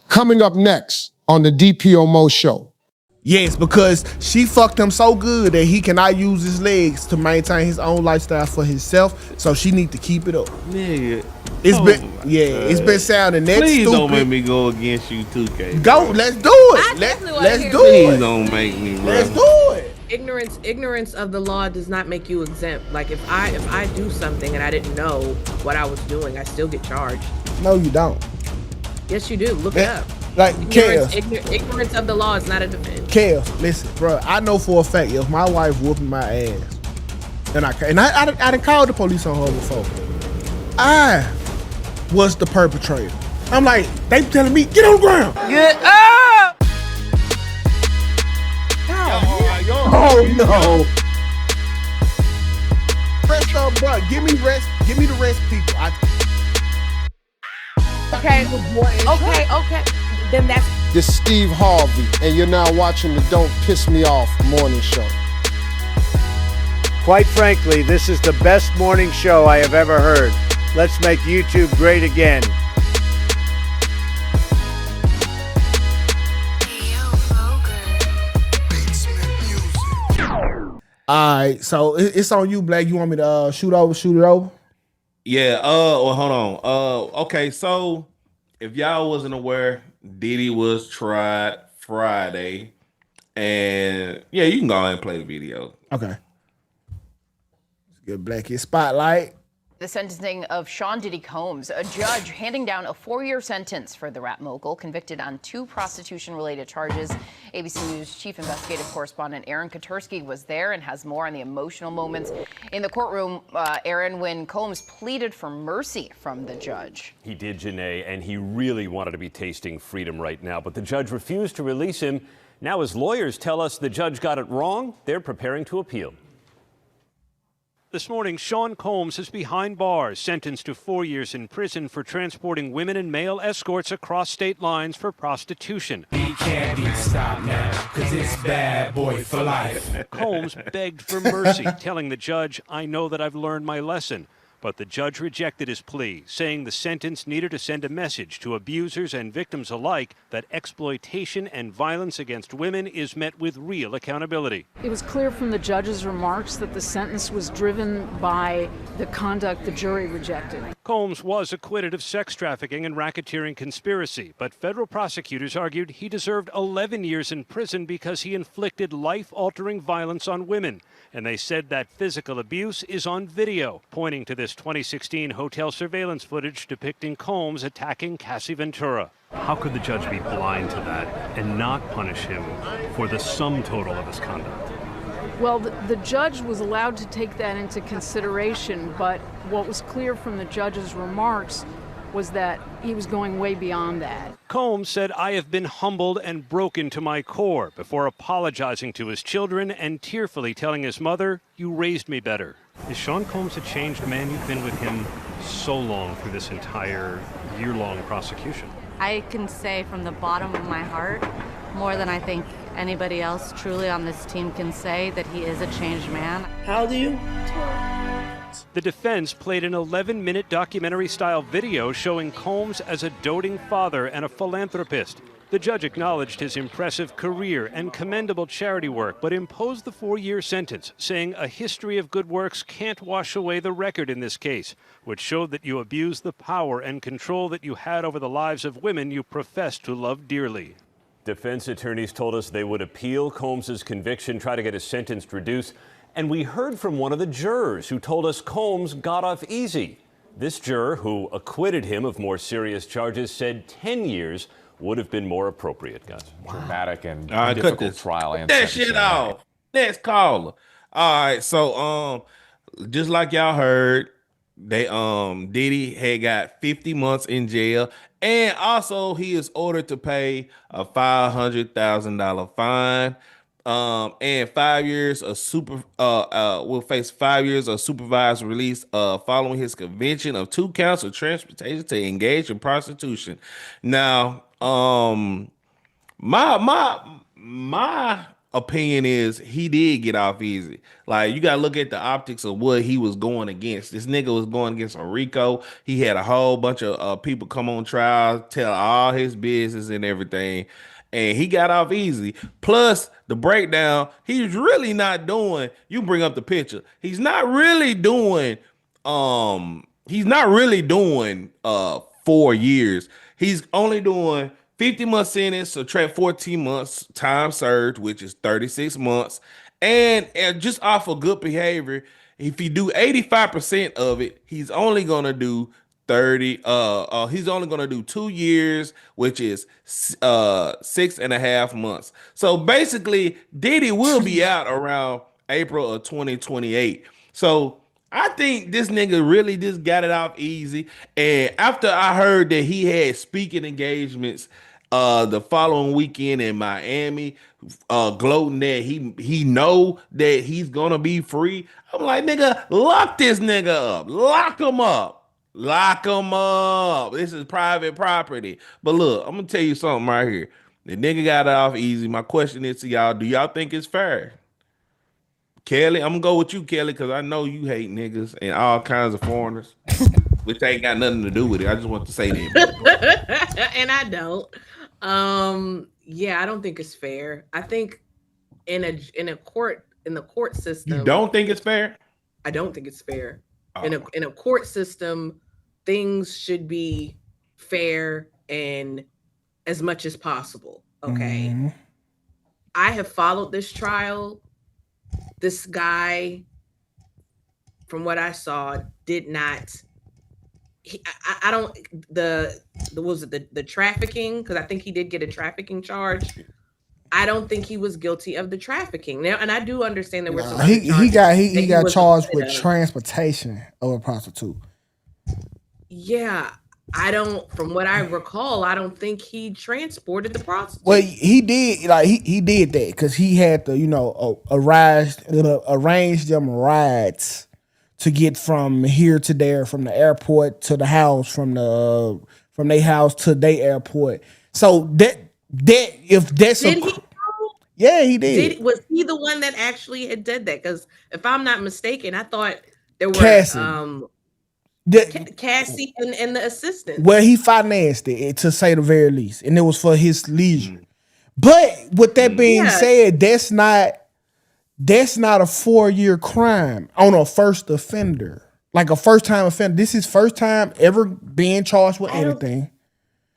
Coming up next on the DPMO show. Yes, because she fucked him so good that he cannot use his legs to maintain his own lifestyle for himself. So she need to keep it up. Nigga. It's been sounding that Please stupid. don't make me go against you, Tukay. Go, let's do it. Let's do Please it. don't make me, bro. Let's do it. Ignorance of the law does not make you exempt. Like if I do something and I didn't know what I was doing, I still get charged. No, you don't. Yes, you do. Look it up. Like, ignorance of the law is not a defense. Kev, listen, bro. I know for a fact if my wife whooping my ass, and I done called the police on her before, I was the perpetrator. I'm like, they telling me, get on the ground. Get up! Oh no. Rest up, bro. Give me rest. Give me the rest, people. Okay. Then that's This is Steve Harvey, and you're now watching the Don't Piss Me Off morning show. Quite frankly, this is the best morning show I have ever heard. Let's make YouTube great again. All right, so it's on you, Black. You want me to shoot it over? Yeah, well, hold on. Okay, so if y'all wasn't aware, Diddy was tried Friday. And yeah, you can go ahead and play the video. Okay. Let's get Black his spotlight. The sentencing of Sean Diddy Combs, a judge handing down a 4-year sentence for the rap mogul convicted on 2 prostitution-related charges. ABC News chief investigative correspondent Aaron Katursky was there and has more on the emotional moments in the courtroom, Aaron, when Combs pleaded for mercy from the judge. He did, Janae, and he really wanted to be tasting freedom right now, but the judge refused to release him. Now his lawyers tell us the judge got it wrong. They're preparing to appeal. This morning, Sean Combs is behind bars, sentenced to 4 years in prison for transporting women and male escorts across state lines for prostitution. He can't be stopped now, cause it's bad boy for life. Combs begged for mercy, telling the judge, "I know that I've learned my lesson." But the judge rejected his plea, saying the sentence needed to send a message to abusers and victims alike that exploitation and violence against women is met with real accountability. It was clear from the judge's remarks that the sentence was driven by the conduct the jury rejected. Combs was acquitted of sex trafficking and racketeering conspiracy, but federal prosecutors argued he deserved 11 years in prison because he inflicted life-altering violence on women. And they said that physical abuse is on video, pointing to this 2016 hotel surveillance footage depicting Combs attacking Cassie Ventura. How could the judge be blind to that and not punish him for the sum total of his conduct? Well, the judge was allowed to take that into consideration, but what was clear from the judge's remarks was that he was going way beyond that. Combs said, "I have been humbled and broken to my core," before apologizing to his children and tearfully telling his mother, "You raised me better." Is Sean Combs a changed man? You've been with him so long through this entire year-long prosecution. I can say from the bottom of my heart, more than I think anybody else truly on this team can say, that he is a changed man. How old are you? The defense played an 11-minute documentary-style video showing Combs as a doting father and a philanthropist. The judge acknowledged his impressive career and commendable charity work, but imposed the 4-year sentence, saying a history of good works can't wash away the record in this case, which showed that you abused the power and control that you had over the lives of women you professed to love dearly. Defense attorneys told us they would appeal Combs' conviction, try to get his sentence reduced. And we heard from one of the jurors who told us Combs got off easy. This juror, who acquitted him of more serious charges, said 10 years would have been more appropriate, guys. Dramatic and difficult difficult trial. Cut that shit off. Next caller. All right, so just like y'all heard, they Diddy had got 50 months in jail, and also he is ordered to pay a $500,000 fine. And 5 years of will face 5 years of supervised release following his conviction of 2 counts of transportation to engage in prostitution. Now, my opinion is he did get off easy. Like, you gotta look at the optics of what he was going against. This nigga was going against a RICO. He had a whole bunch of people come on trial, tell all his business and everything, and he got off easy. Plus the breakdown, he's really not doing. You bring up the picture. He's not really doing 4 years. He's only doing 50-month sentence, subtract 14 months time served, which is 36 months. And just off of good behavior, if you do 85% of it, he's only gonna do 30. He's only gonna do 2 years, which is 6.5 months. So basically, Diddy will be out around April of 2028. So I think this nigga really just got it off easy. And after I heard that he had speaking engagements the following weekend in Miami, gloating that he know that he's gonna be free, I'm like, nigga, lock this nigga up. Lock him up. Lock him up. This is private property. But look, I'm gonna tell you something right here. The nigga got it off easy. My question is to y'all, do y'all think it's fair? Kelly, I'm gonna go with you, Kelly, because I know you hate niggas and all kinds of foreigners, which ain't got nothing to do with it. I just want to say that. And I don't. Yeah, I don't think it's fair. I think in the court system. You don't think it's fair? I don't think it's fair. Oh. In a court system, things should be fair and as much as possible. Okay. Mm-hmm. I have followed this trial. This guy, from what I saw, did not. I don't the trafficking, because I think he did get a trafficking charge. I don't think he was guilty of the trafficking now, and I do understand that he got charged with transportation of a prostitute. Yeah, I don't. From what I recall, I don't think he transported the prostitute. Well, he did. Like he did that because he had to, arrange them rides to get from here to there, from the airport to the house, from their house to their airport. So that if that's did he? Yeah, he did. Was he the one that actually had did that? Because if I'm not mistaken, I thought there were Cassie. Cassie and the assistant. Well, he financed it, to say the very least, and it was for his leisure. But with that being said, that's not a 4-year crime on a first offender, like a first time offender. This is first time ever being charged with anything.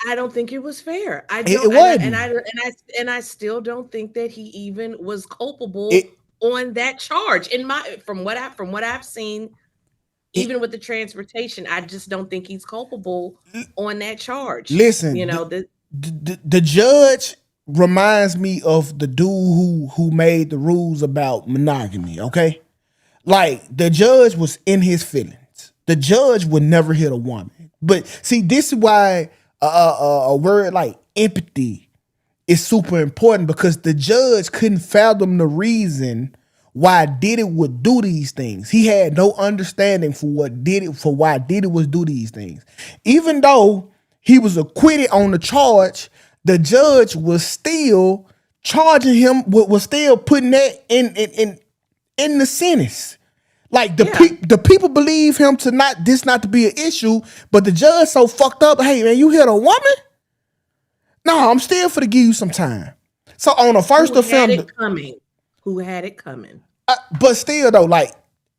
I don't think it was fair. It wasn't. And I still don't think that he even was culpable on that charge. From what I've seen. Even with the transportation, I just don't think he's culpable on that charge. Listen, the judge reminds me of the dude who made the rules about monogamy. Okay, like the judge was in his feelings. The judge would never hit a woman. But see, this is why a word like empathy is super important, because the judge couldn't fathom the reason why Diddy would do these things. He had no understanding for why Diddy would do these things. Even though he was acquitted on the charge, the judge was still charging him, was still putting that in the sentence. Like the people believe him to not to be an issue, but the judge so fucked up. Hey man, you hit a woman? No, I'm still for to give you some time. So on a first offender, who had it coming? But still though, like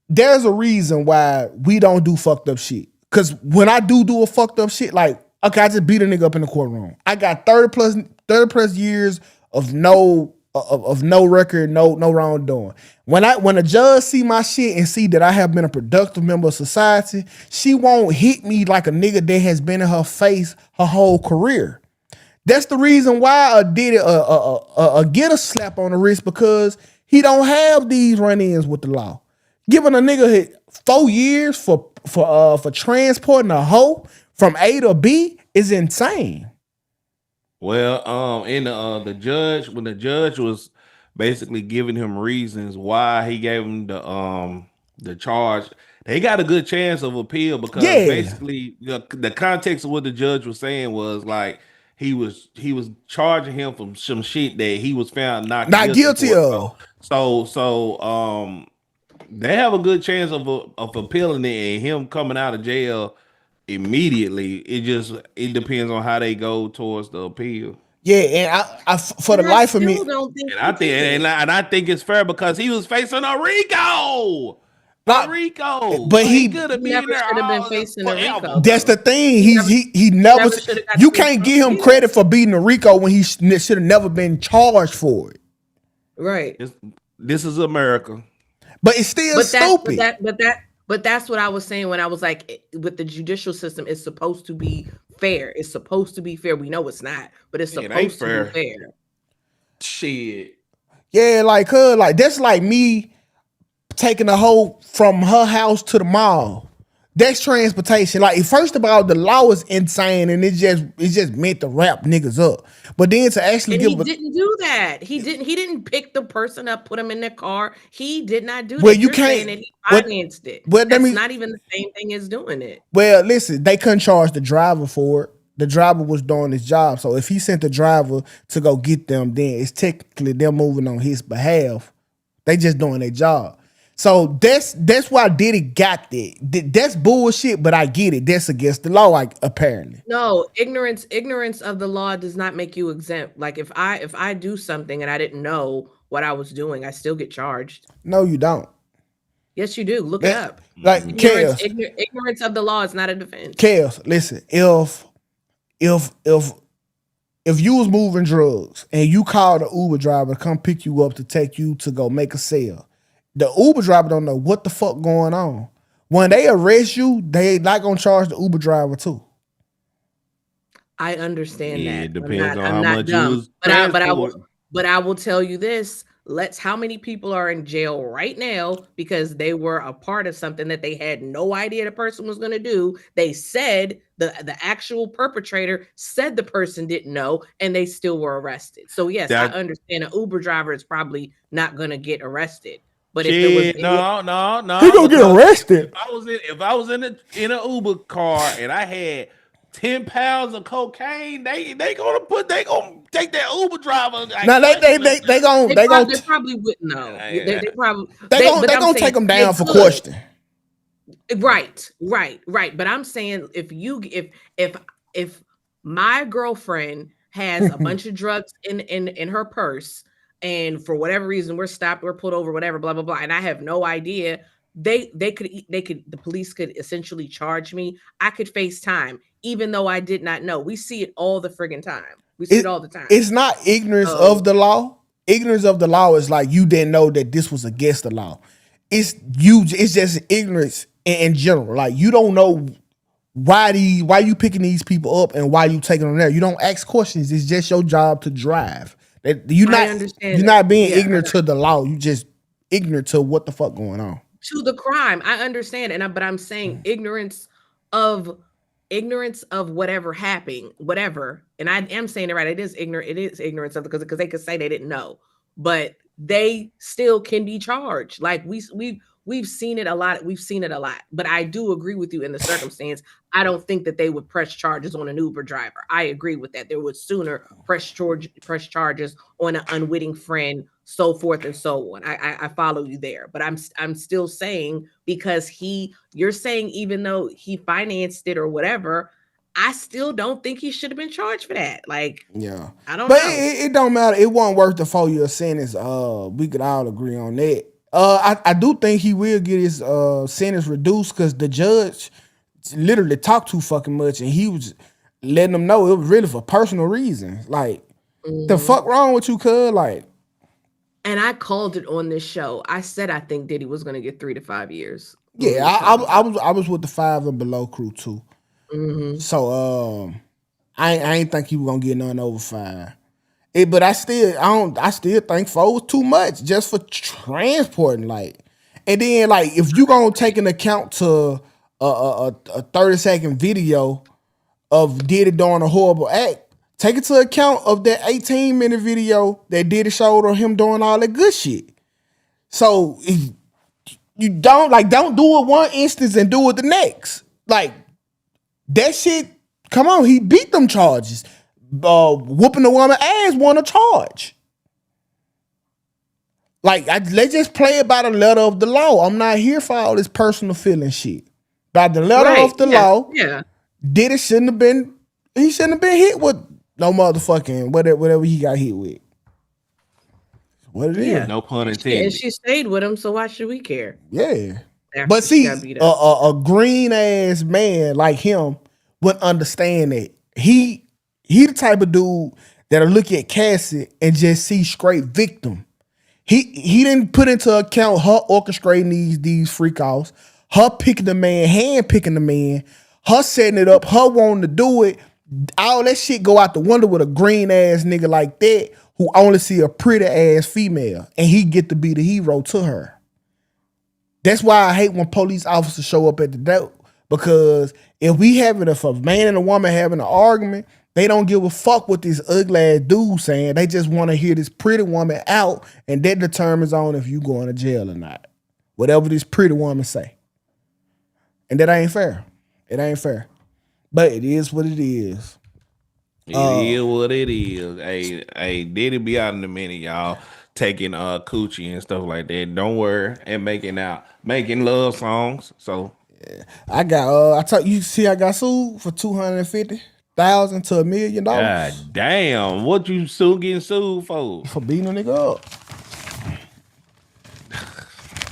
there's a reason why we don't do fucked up shit. Cause when I do a fucked up shit, like okay, I just beat a nigga up in the courtroom. I got 30 plus years of no record, no wrongdoing. When a judge see my shit and see that I have been a productive member of society, she won't hit me like a nigga that has been in her face her whole career. That's the reason why I did it. Get a slap on the wrist, because he don't have these run-ins with the law. Giving a nigga 4 years for transporting a hoe from A to B is insane. Well, in the judge, when the judge was basically giving him reasons why he gave him the charge, they got a good chance of appeal, because basically the context of what the judge was saying was like, he was charging him from some shit that he was found not guilty for. of. So they have a good chance of appealing it and him coming out of jail immediately. It depends on how they go towards the appeal. Yeah, and I for the life of me, I think it's fair because he was facing a RICO. RICO, but he could have never should have been facing a RICO. That's the thing. He never. You can't give him credit for beating a RICO when he should have never been charged for it. Right. This is America. But it's still stupid. But that's what I was saying when I was like, with the judicial system, it's supposed to be fair. It's supposed to be fair. We know it's not, but it's supposed to be fair. Shit. Yeah, like that's like me taking a hoe from her house to the mall. That's transportation. Like, first of all, the law is insane, and it just meant to wrap niggas up. But then to actually he didn't do that. He didn't pick the person up, put them in their car. He did not do that. Well, you can't. That he financed it. Well, that's not even the same thing as doing it. Well, listen, they couldn't charge the driver for it. The driver was doing his job. So if he sent the driver to go get them, then it's technically them moving on his behalf. They just doing their job. So that's why Diddy got that. That's bullshit, but I get it. That's against the law, like, apparently. No, ignorance of the law does not make you exempt. Like, if I do something and I didn't know what I was doing, I still get charged. No, you don't. Yes, you do. Look it up. Like, ignorance of the law is not a defense. Chaos. Listen, if you was moving drugs and you called an Uber driver to come pick you up to take you to go make a sale, the Uber driver don't know what the fuck going on. When they arrest you, they not gonna charge the Uber driver too. I understand that. It depends on how much you was but I will tell you this. How many people are in jail right now because they were a part of something that they had no idea the person was going to do. They said the actual perpetrator said the person didn't know, and they still were arrested. So yes, I understand an Uber driver is probably not going to get arrested. But if it was no, he gonna get arrested. If I was in an Uber car and I had 10 pounds of cocaine, they gonna take that Uber driver. Now they probably wouldn't know. They gonna take them down for question. Right. But I'm saying if my girlfriend has a bunch of drugs in her purse, and for whatever reason we're stopped, we're pulled over, whatever, blah blah blah, and I have no idea, the police could essentially charge me. I could face time, even though I did not know. We see it all the friggin' time. We see it all the time. It's not ignorance of the law. Ignorance of the law is like you didn't know that this was against the law. It's just ignorance in general. Like, you don't know why you picking these people up and why you taking them there. You don't ask questions. It's just your job to drive. You're not being ignorant to the law. You just ignorant to what the fuck going on. To the crime. I understand. But I'm saying ignorance of whatever happened, whatever. And I am saying it right. It is ignorance of, because they could say they didn't know, but they still can be charged. Like we've seen it a lot. But I do agree with you in the circumstance. I don't think that they would press charges on an Uber driver. I agree with that. They would sooner press charges on an unwitting friend, so forth and so on. I follow you there, but I'm still saying, because you're saying even though he financed it or whatever, I still don't think he should have been charged for that. Like, yeah, I don't know. But it don't matter. It wasn't worth the 4-year sentence. We could all agree on that. I do think he will get his sentence reduced because the judge literally talked too fucking much, and he was letting them know it was really for personal reasons. Like, the fuck wrong with you, cuz? Like, and I called it on this show. I said I think Diddy was going to get 3 to 5 years. Yeah, I was with the 5 and below crew too. Mm-hmm. So I ain't think he was gonna get none over 5. But I still think 4 was too much just for transporting. Like, and then like if you gonna take an account to a 30-second video of Diddy doing a horrible act, take it to account of that 18-minute video that Diddy showed of him doing all that good shit. So if you don't do it one instance and do it the next. Like, that shit, come on, he beat them charges. whooping the woman ass want to charge. Like, let's just play it by the letter of the law. I'm not here for all this personal feeling shit. By the letter of the law, Diddy shouldn't have been hit with no motherfucking whatever he got hit with. What it is. No pun intended. And she stayed with him, so why should we care? Yeah. But see, a green ass man like him would understand that. He the type of dude that'll look at Cassie and just see straight victim. He didn't put into account her orchestrating these freak offs, her picking the man, hand picking the man, her setting it up, her wanting to do it. All that shit go out the window with a green ass nigga like that who only see a pretty ass female and he get to be the hero to her. That's why I hate when police officers show up at the door, because if a man and a woman having an argument, they don't give a fuck what this ugly ass dude saying. They just want to hear this pretty woman out, and that determines on if you going to jail or not. Whatever this pretty woman say. And that ain't fair. It ain't fair. But it is what it is. It is what it is. Hey, Diddy be out in a minute, y'all. Taking coochie and stuff like that. Don't worry. And making love songs. So yeah. I got I got sued for $250,000 to $1 million. God damn. What you getting sued for? For beating a nigga up.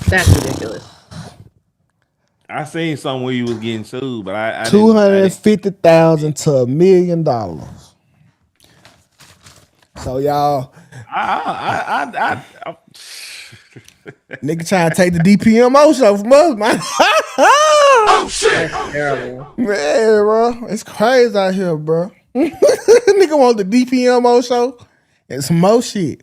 That's ridiculous. I seen something where you was getting sued, but I $250,000 to $1 million. So y'all, nigga trying to take the DPMO show from us, man. Oh shit! That's terrible. Man, bro, it's crazy out here, bro. Nigga want the DPMO show and some more shit.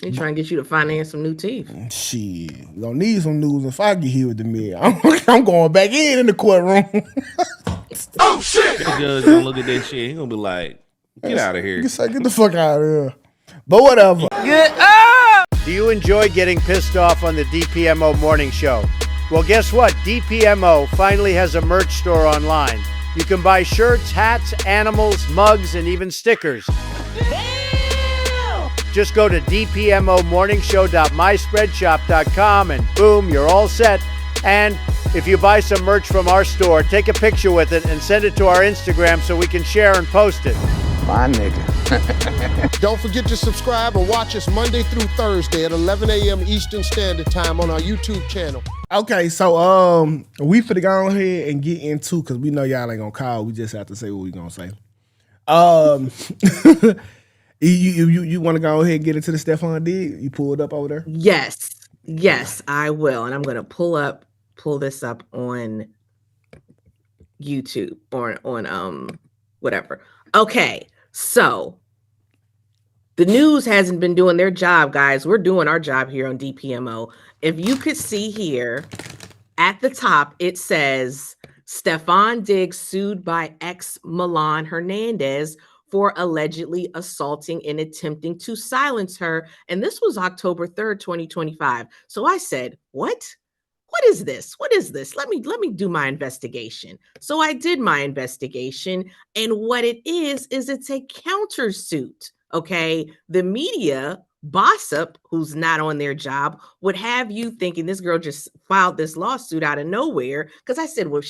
He trying to get you to finance some new teeth. Shit, you gonna need some news if I get here with the mill. I'm going back in the courtroom. Oh shit! The judge gonna look at that shit. He gonna be like, "Get out of here! Get the fuck out of here." But whatever. Get up! Do you enjoy getting pissed off on the DPMO morning show? Well, guess what? DPMO finally has a merch store online. You can buy shirts, hats, animals, mugs, and even stickers. Just go to dpmomorningshow.myspreadshop.com and boom, you're all set. And if you buy some merch from our store, take a picture with it and send it to our Instagram so we can share and post it. My nigga. Don't forget to subscribe and watch us Monday through Thursday at 11 a.m. Eastern Standard Time on our YouTube channel. Okay, so we finna go ahead and get into, because we know y'all ain't gonna call. We just have to say what we gonna say. You want to go ahead and get into the Stephon Diggs? You pulled up over there? Yes, I will. And I'm going to pull this up on YouTube or on whatever. Okay, so the news hasn't been doing their job, guys. We're doing our job here on DPMO. If you could see here at the top, it says Stephon Diggs sued by ex Milan Hernandez for allegedly assaulting and attempting to silence her. And this was October 3rd, 2025. So I said, what? What is this? What is this? Let me do my investigation. So I did my investigation. And what it is it's a countersuit. Okay. The media gossip, who's not on their job, would have you thinking this girl just filed this lawsuit out of nowhere. Because I said, well,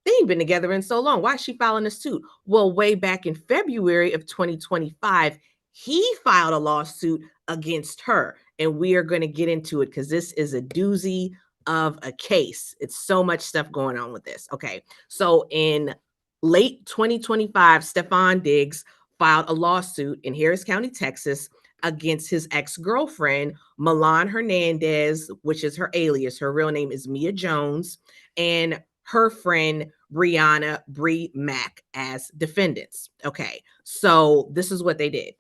they ain't been together in so long. Why is she filing a suit? Well, way back in February of 2025, he filed a lawsuit against her. And we are going to get into it because this is a doozy of a case. It's so much stuff going on with this. Okay. So in late 2025, Stephon Diggs filed a lawsuit in Harris County, Texas, against his ex-girlfriend, Milan Hernandez, which is her alias. Her real name is Mia Jones, and her friend Brianna Bree Mack as defendants. Okay, so this is what they did.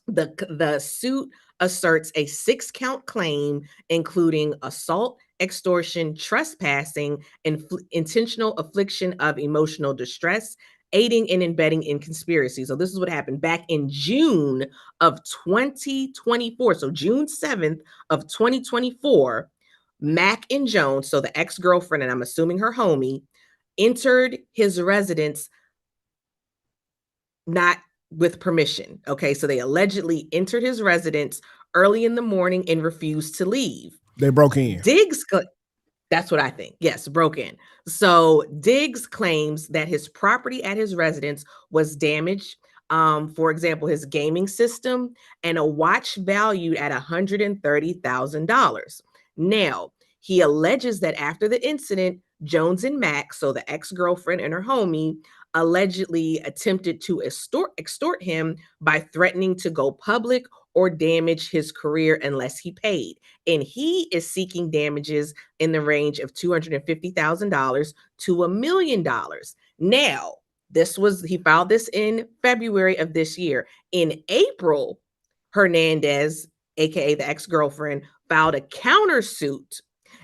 The suit asserts a 6-count claim, including assault, extortion, trespassing, and intentional infliction of emotional distress, aiding and abetting in conspiracy. So this is what happened back in June of 2024. So June 7th of 2024, Mack and Jones, so the ex-girlfriend, and I'm assuming her homie, entered his residence not with permission. Okay, so they allegedly entered his residence early in the morning and refused to leave. They broke in. That's what I think. Yes, broke in. So Diggs claims that his property at his residence was damaged. For example, his gaming system and a watch valued at $130,000. Now, he alleges that after the incident, Jones and Max, so the ex-girlfriend and her homie, allegedly attempted to extort him by threatening to go public or damage his career unless he paid. And he is seeking damages in the range of $250,000 to $1 million. Now, he filed this in February of this year. In April, Hernandez, aka the ex-girlfriend, filed a countersuit.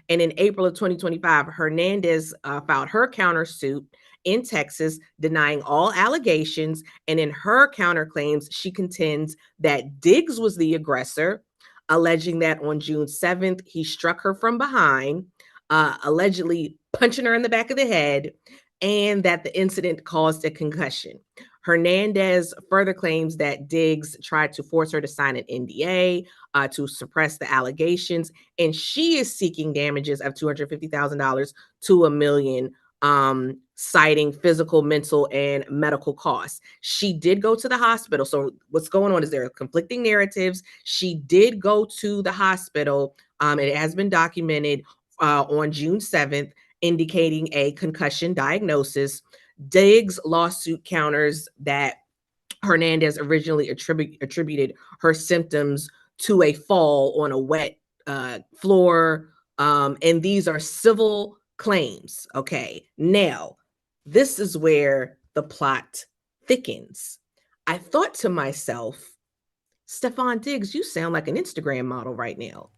And in April of 2025, Hernandez filed her countersuit in Texas, denying all allegations. And in her counterclaims, she contends that Diggs was the aggressor, alleging that on June 7th, he struck her from behind, allegedly punching her in the back of the head, and that the incident caused a concussion. Hernandez further claims that Diggs tried to force her to sign an NDA to suppress the allegations, and she is seeking damages of $250,000 to $1 million, citing physical, mental, and medical costs. She did go to the hospital. So what's going on is there are conflicting narratives. She did go to the hospital. It has been documented on June 7th, indicating a concussion diagnosis. Diggs' lawsuit counters that Hernandez originally attributed her symptoms to a fall on a wet floor. And these are civil claims. Okay. Now, this is where the plot thickens. I thought to myself, Stefon Diggs, you sound like an Instagram model right now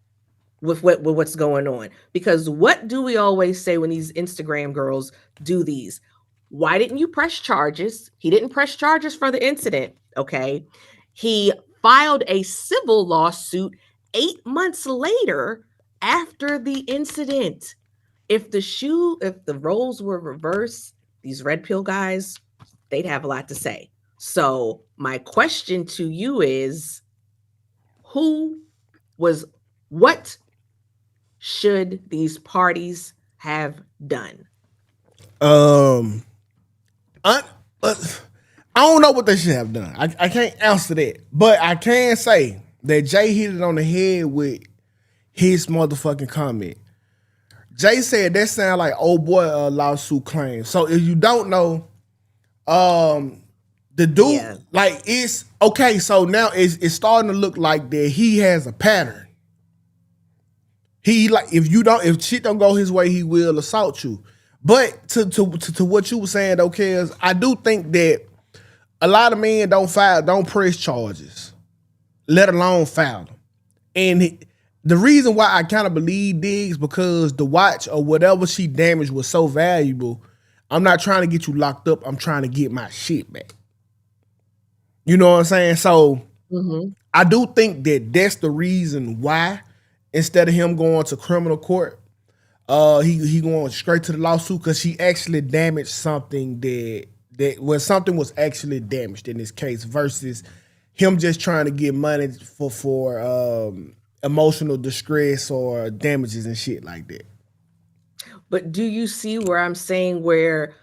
with what's going on. Because what do we always say when these Instagram girls do these? Why didn't you press charges? He didn't press charges for the incident. Okay. He filed a civil lawsuit 8 months later after the incident. If the roles were reversed, these red pill guys, they'd have a lot to say. So my question to you is, what should these parties have done? I don't know what they should have done. I can't answer that. But I can say that Jay hit it on the head with his motherfucking comment. Jay said that sound like old boy lawsuit claim. So if you don't know, the dude, like, it's okay. So now it's starting to look like that he has a pattern. He, like, if shit don't go his way, he will assault you. But to what you were saying though, Kez, I do think that a lot of men don't press charges, let alone file them. And the reason why I kind of believe Diggs, because the watch or whatever she damaged was so valuable. I'm not trying to get you locked up. I'm trying to get my shit back. You know what I'm saying? So I do think that that's the reason why, instead of him going to criminal court, he going straight to the lawsuit, because she actually damaged something something was actually damaged in this case, versus him just trying to get money for emotional distress or damages and shit like that. But do you see where I'm saying, where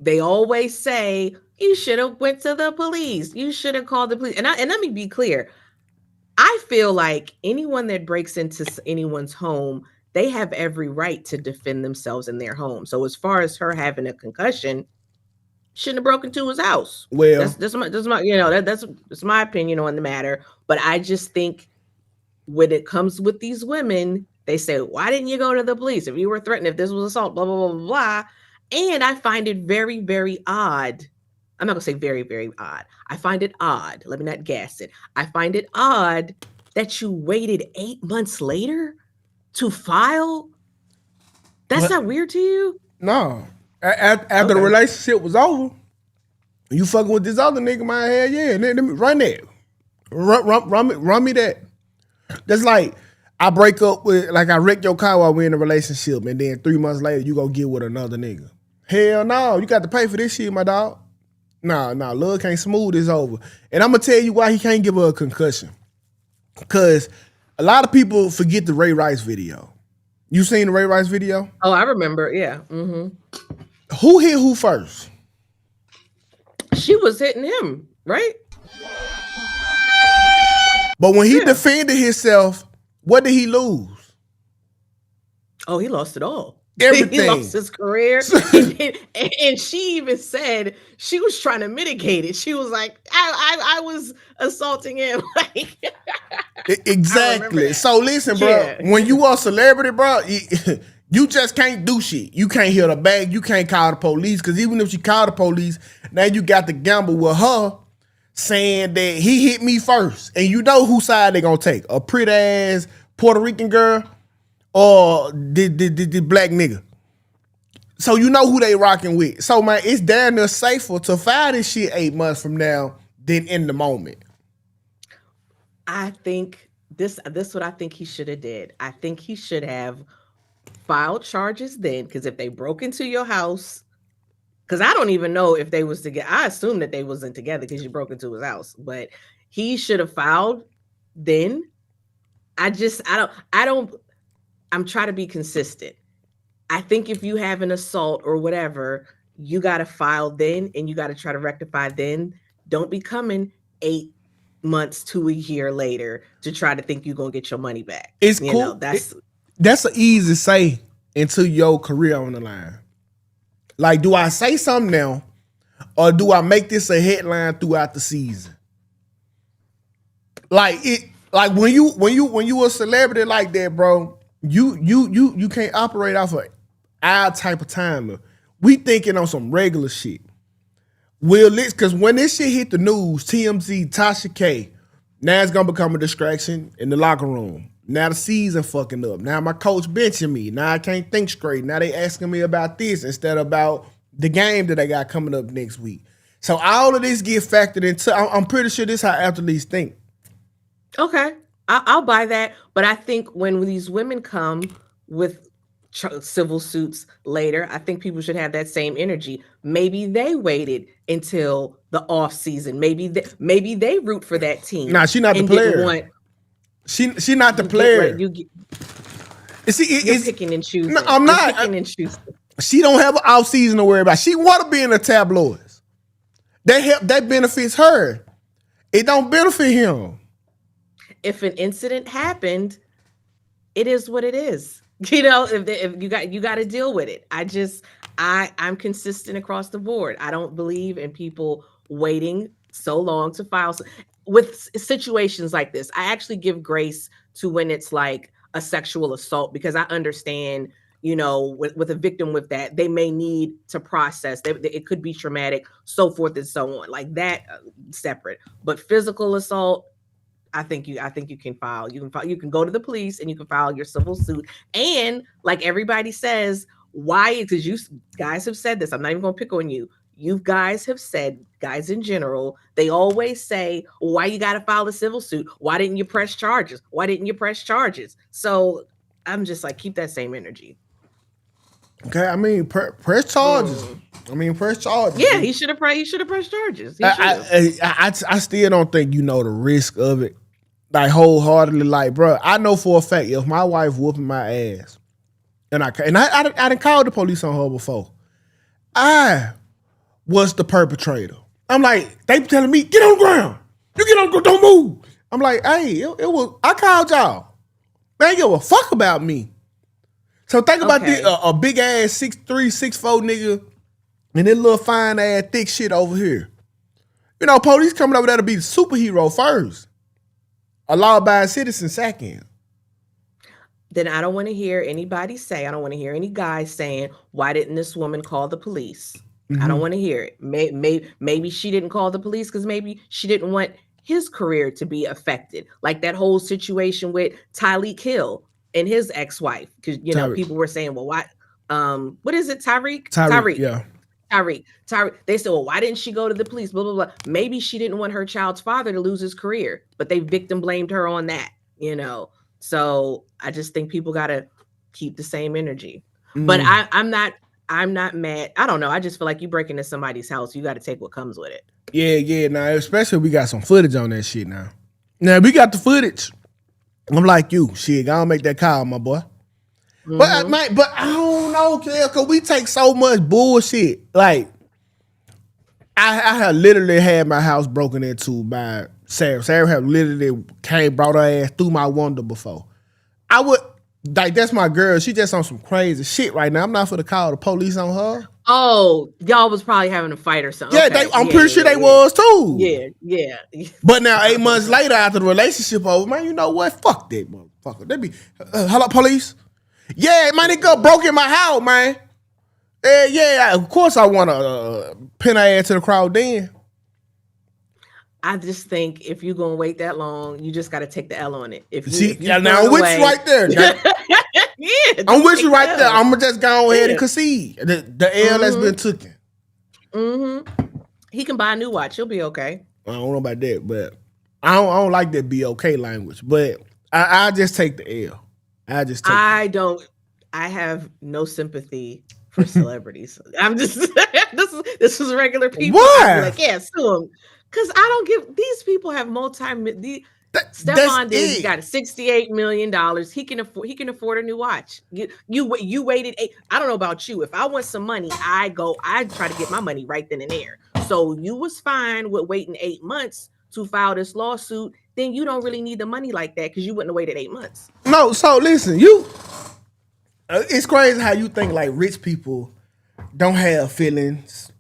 they always say, you should have went to the police, you should have called the police? And let me be clear. I feel like anyone that breaks into anyone's home, they have every right to defend themselves in their home. So as far as her having a concussion, shouldn't have broken into his house. Well, that's my opinion on the matter. But I just think when it comes with these women, they say, why didn't you go to the police? If you were threatened, if this was assault, blah, blah, blah, blah, blah. And I find it very, very odd. I'm not gonna say very, very odd. I find it odd. Let me not gas it. I find it odd that you waited 8 months later to file. That's not weird to you? No. After the relationship was over, you fucking with this other nigga, my head, yeah. Run that. Run me that. That's like, I break up with, like, I wreck your car while we're in a relationship, and then 3 months later, you go get with another nigga. Hell no, you got to pay for this shit, my dog. Nah, Love can't smooth this over. And I'm gonna tell you why he can't give her a concussion. Because a lot of people forget the Ray Rice video. You seen the Ray Rice video? Oh, I remember. Yeah. Mm-hmm. Who hit who first? She was hitting him, right? But when he defended himself, what did he lose? Oh, he lost it all. Everything. He lost his career. and she even said she was trying to mitigate it. She was like, I was assaulting him. Like, exactly. So listen, bro, when you are a celebrity, bro, you just can't do shit. You can't hit a bag. You can't call the police. Because even if you call the police, now you got to gamble with her saying that he hit me first. And you know whose side they going to take. A pretty ass Puerto Rican girl or the black nigga. So you know who they rocking with. So, man, it's damn near safer to file this shit 8 months from now than in the moment. I think this what I think he should have did. I think he should have filed charges then, because if they broke into your house, because I don't even know if they was together. I assume that they wasn't together because you broke into his house, but he should have filed then. I'm trying to be consistent. I think if you have an assault or whatever, you got to file then and you got to try to rectify then. Don't be coming 8 months to a year later to try to think you're going to get your money back. It's you cool. Know, that's an easy say until your career on the line. Like, do I say something now or do I make this a headline throughout the season? Like when you a celebrity like that, bro, you can't operate off of our type of time. We thinking on some regular shit. Because when this shit hit the news, TMZ, Tasha K, now it's gonna become a distraction in the locker room. Now the season fucking up. Now my coach benching me. Now I can't think straight. Now they asking me about this instead of about the game that I got coming up next week. So all of this get factored into. I'm pretty sure this is how athletes think. okay. I'll buy that. But I think when these women come with civil suits later, I think people should have that same energy. Maybe they waited until the off season. Maybe they root for that team. Nah, she not the player. She not the player. You're picking and choosing. No, I'm not. Picking and choosing. She don't have an off season to worry about. She want to be in the tabloids. That benefits her. It don't benefit him. If an incident happened, it is what it is. You know, if you got to deal with it. I'm consistent across the board. I don't believe in people waiting so long to file with situations like this. I actually give grace to when it's like a sexual assault, because I understand, you know, with a victim with that, they may need to process. It could be traumatic, so forth and so on. Like that, separate. But physical assault, I think you can file. You can go to the police and you can file your civil suit. And like everybody says, why? Because you guys have said this. I'm not even going to pick on you. You guys have said, guys in general, they always say, why you got to file a civil suit? Why didn't you press charges? Why didn't you press charges? So I'm just like, keep that same energy. Okay, I mean, press charges. Press charges. Yeah, he should have pressed charges. I still don't think you know the risk of it, like wholeheartedly. Like, bro, I know for a fact if my wife whooping my ass, and I done called the police on her before, I was the perpetrator. I'm like, they telling me, get on the ground. You get on the ground, don't move. I'm like, hey, it was, I called y'all. They ain't give a fuck about me. So think about this, a big ass 6'3", 6'4" nigga and this little fine ass thick shit over here. You know, police coming over there to be the superhero first. A law-abiding citizen second. Then I don't want to hear anybody say, I don't want to hear any guys saying, why didn't this woman call the police? Mm-hmm. I don't want to hear it. Maybe she didn't call the police because maybe she didn't want his career to be affected. Like that whole situation with Tyreek Hill and his ex-wife. Because, you know, people were saying, well, why? What is it, Tyreek? Tyreek, yeah. Tyreek. They said, well, why didn't she go to the police? Blah, blah, blah. Maybe she didn't want her child's father to lose his career, but they victim blamed her on that, you know? So I just think people got to keep the same energy. But I'm not I'm not mad. I don't know. I just feel like you break into somebody's house, you got to take what comes with it. Yeah. Now, especially we got some footage on that shit now. Now, we got the footage. I'm like you. Shit, I don't make that call, my boy. Mm-hmm. But I don't know, because we take so much bullshit. Like, I have literally had my house broken into by Sarah. Sarah have literally brought her ass through my window before. I would, like, that's my girl. She just on some crazy shit right now. I'm not for to call the police on her. Oh, y'all was probably having a fight or something. Yeah, Okay. I'm pretty sure they was too. Yeah. But now 8 months later, after the relationship over, man, you know what? Fuck that motherfucker. They be, hello, police? Yeah, man, they broke in my house, man. Yeah, of course I want to pin her ass to the crowd then. I just think if you're going to wait that long, you just got to take the L on it. Now I'm with you right there. Yeah, I'm with you right there. I'm going to just go ahead and concede. The L has been taken. Mm-hmm. He can buy a new watch. He'll be okay. I don't know about that, but I don't like that be okay language. But I just take the L. I have no sympathy for celebrities. I'm just this is regular people. Why? Like, yeah, sue them. Because I don't give these people have Stephon Diggs got $68 million. He can afford a new watch. You waited I don't know about you. If I want some money, I try to get my money right then and there. So you was fine with waiting 8 months to file this lawsuit. Then you don't really need the money like that because you wouldn't have waited 8 months. No, so listen, it's crazy how you think like rich people don't have feelings,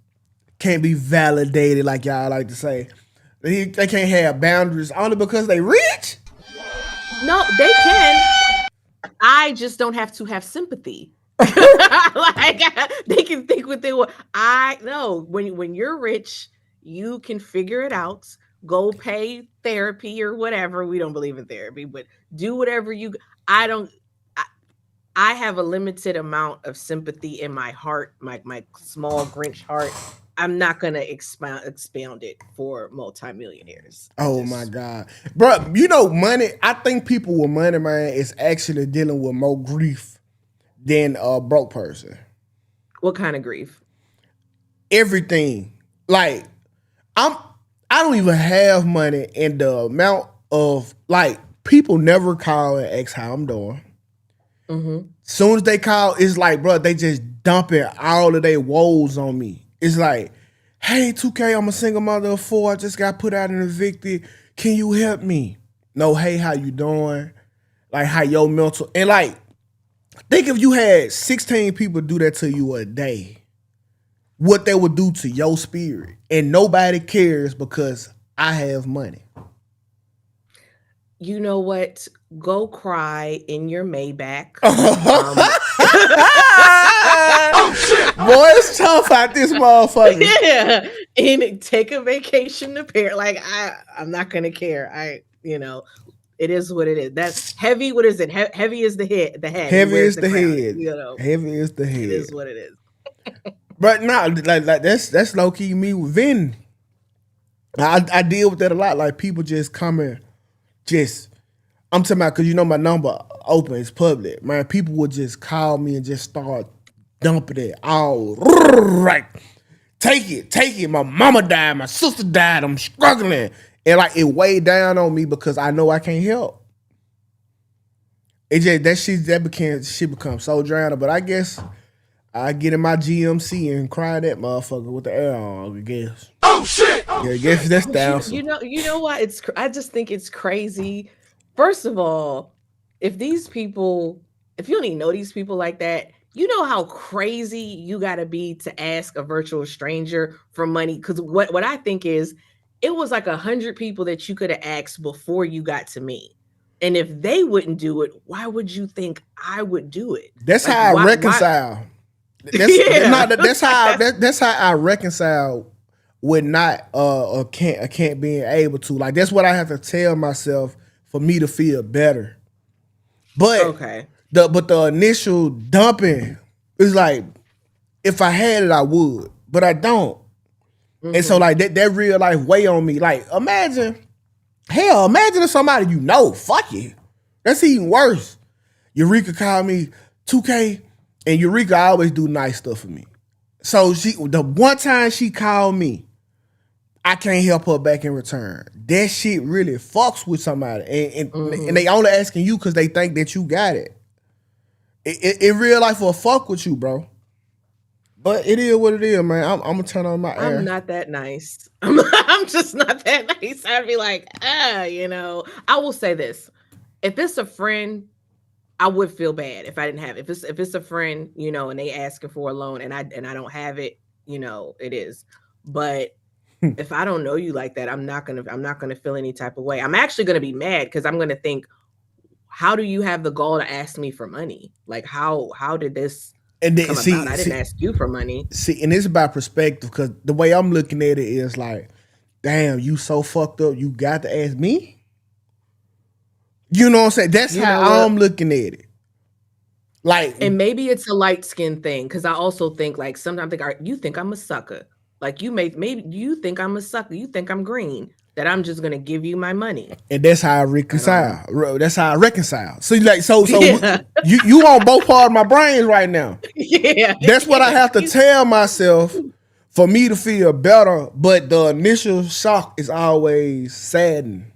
can't be validated like y'all like to say. They can't have boundaries only because they rich? No, they can. I just don't have to have sympathy. Like they can think what they want. I know when you're rich, you can figure it out. Go pay therapy or whatever. We don't believe in therapy, but do whatever I have a limited amount of sympathy in my heart, my small Grinch heart. I'm not gonna expound it for multimillionaires. Oh my God, bro! Money. I think people with money, man, is actually dealing with more grief than a broke person. What kind of grief? Everything. Like, I don't even have money, and the amount of like people never call and ask how I'm doing. Mm-hmm. Soon as they call, it's like, bro, they just dumping all of their woes on me. It's like, hey, Tukay, I'm a single mother of 4. I just got put out and evicted. Can you help me? No, hey, how you doing? Like, how your mental... And like, think if you had 16 people do that to you a day, what they would do to your spirit. And nobody cares because I have money. You know what? Go cry in your Maybach. Boy, it's tough out this motherfucker. Yeah, and take a vacation to Paris. Like I'm not gonna care. It is what it is. That's heavy. What is it? Heavy is the head. The head. Heavy is the crown, head. Heavy is the head. It is what it is. But no, like that's low key me with Vin. I deal with that a lot. Like people just coming, I'm talking about because my number open, it's public. Man, people would just call me and just start dumping it all right. Take it. My mama died, my sister died, I'm struggling. And like it weighed down on me because I know I can't help. It just shit become so drowning. But I guess I get in my GMC and cry that motherfucker with the air on, I guess. Oh shit! Yeah, I guess that's down. You know what? I just think it's crazy. First of all, if you don't even know these people like that, you know how crazy you got to be to ask a virtual stranger for money. Because what I think is, it was like 100 people that you could have asked before you got to me. And if they wouldn't do it, why would you think I would do it? That's like, how I reconcile. That's how I reconcile with not can't being able to. Like that's what I have to tell myself for me to feel better. But okay. The initial dumping is like, if I had it, I would, but I don't. Mm-hmm. And so like that real life weigh on me. Like imagine if somebody fuck you. That's even worse. Eureka called me, Tukay, And Eureka always do nice stuff for me. So the one time she called me, I can't help her back in return. That shit really fucks with somebody. And they only asking you because they think that you got it. In real life will fuck with you, bro. But it is what it is, man. I'm gonna turn on my air. I'm not that nice. I'm just not that nice. I'd be like, I will say this. If it's a friend, I would feel bad if I didn't have it. If it's a friend, and they asking for a loan and I don't have it, it is. But if I don't know you like that, I'm not gonna feel any type of way. I'm actually gonna be mad because I'm gonna think, how do you have the gall to ask me for money? Like how did this come about? I didn't ask you for money. See, and it's about perspective because the way I'm looking at it is like, damn, you so fucked up. You got to ask me. You know what I'm saying? That's how I'm looking at it. Like, and maybe it's a light skin thing because I also think like sometimes you think I'm a sucker. Like maybe you think I'm a sucker. You think I'm green. That I'm just gonna give you my money. And that's how I reconcile. That's how I reconcile. So you on both parts of my brains right now. Yeah. That's what I have to tell myself for me to feel better. But the initial shock is always saddening.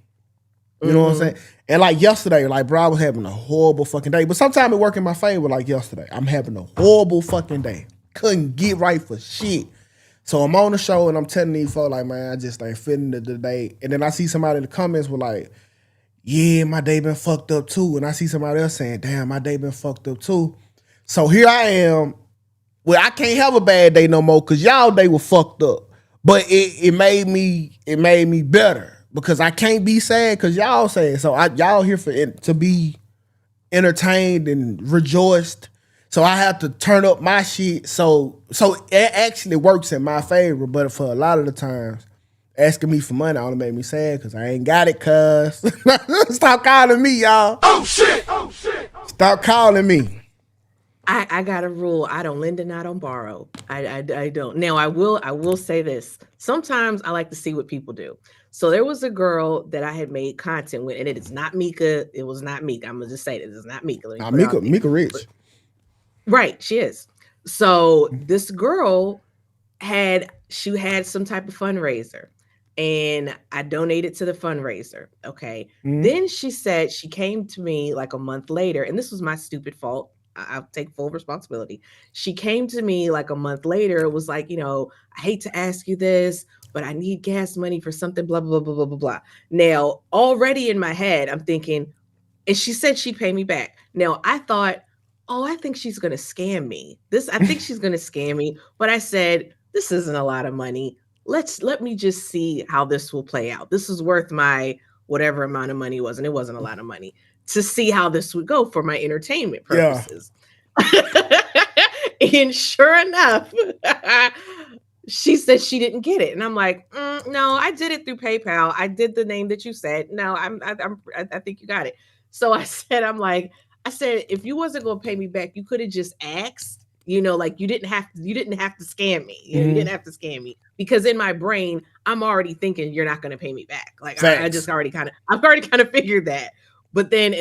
You know what I'm saying? And like yesterday, like bro, I was having a horrible fucking day. But sometimes it worked in my favor. Like yesterday, I'm having a horrible fucking day. Couldn't get right for shit. So I'm on the show and I'm telling these folks like, man, I just ain't feeling the day. And then I see somebody in the comments were like, yeah, my day been fucked up too. And I see somebody else saying, damn, my day been fucked up too. So here I am. Well, I can't have a bad day no more because y'all day was fucked up. But it made me better because I can't be sad because y'all sad. So y'all here to be entertained and rejoiced. So I have to turn up my shit. So it actually works in my favor. But for a lot of the times, asking me for money only made me sad because I ain't got it, cuz. Stop calling me, y'all. Oh, shit. Stop calling me. I got a rule. I don't lend and I don't borrow. I don't. Now, I will say this. Sometimes I like to see what people do. So there was a girl that I had made content with, and it is not Mika. It was not Mika. I'm going to just say this. It's not Mika. Mika rich. Right, she is. So this girl had some type of fundraiser and I donated to the fundraiser. Okay. Then she said she came to me like a month later, and this was my stupid fault. I'll take full responsibility. She came to me like a month later. It was like, I hate to ask you this, but I need gas money for something, blah, blah, blah, blah, blah, blah. Now, already in my head, I'm thinking, and she said she'd pay me back. Now, I thought, oh, I think she's going to scam me. I think she's going to scam me. But I said, this isn't a lot of money. Let me just see how this will play out. This is worth my whatever amount of money was. And it wasn't a lot of money to see how this would go for my entertainment purposes. Yeah. And sure enough, she said she didn't get it. And I'm like, no, I did it through PayPal. I did the name that you said. No, I think you got it. So I said, if you wasn't going to pay me back, you could have just asked, like you didn't have to scam me. You didn't have to scam me because in my brain, I'm already thinking you're not going to pay me back. Like I've already kind of figured that. But then,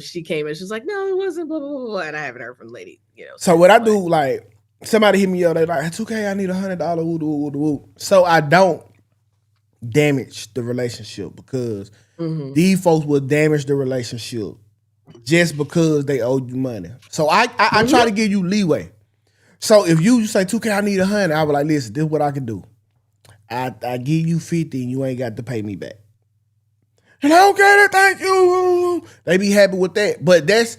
she came and she's like, no, it wasn't blah, blah, blah, blah. And I haven't heard from the lady, So what I do, like somebody hit me up, they're like, Tukay, I need $100. Woo. So I don't damage the relationship because these folks will damage the relationship just because they owe you money. So I try to give you leeway. So if you say, Tukay, I need $100, I was like, listen, this is what I can do. I give you 50 and you ain't got to pay me back. And I don't get it, thank you. They be happy with that. But that's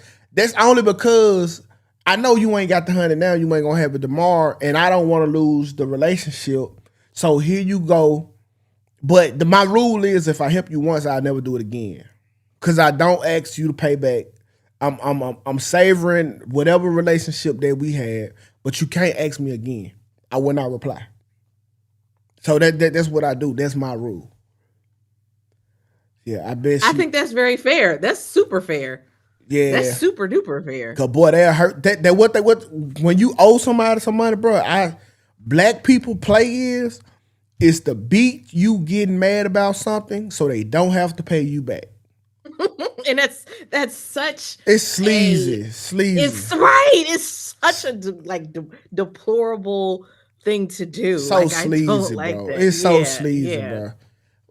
only because I know you ain't got the 100 now, you ain't gonna have it tomorrow, and I don't want to lose the relationship. So here you go. But my rule is if I help you once, I'll never do it again. Cause I don't ask you to pay back. I'm savoring whatever relationship that we had, but you can't ask me again. I will not reply. So that's what I do. That's my rule. Yeah, I think that's very fair. That's super fair. Yeah, that's super duper fair. Cause boy, they hurt. That what when you owe somebody some money, bro. Black people play is to beat you getting mad about something, so they don't have to pay you back. And that's such it's sleazy. It's right. It's such a deplorable thing to do. So like sleazy, I don't like bro. that. It's so sleazy, bro.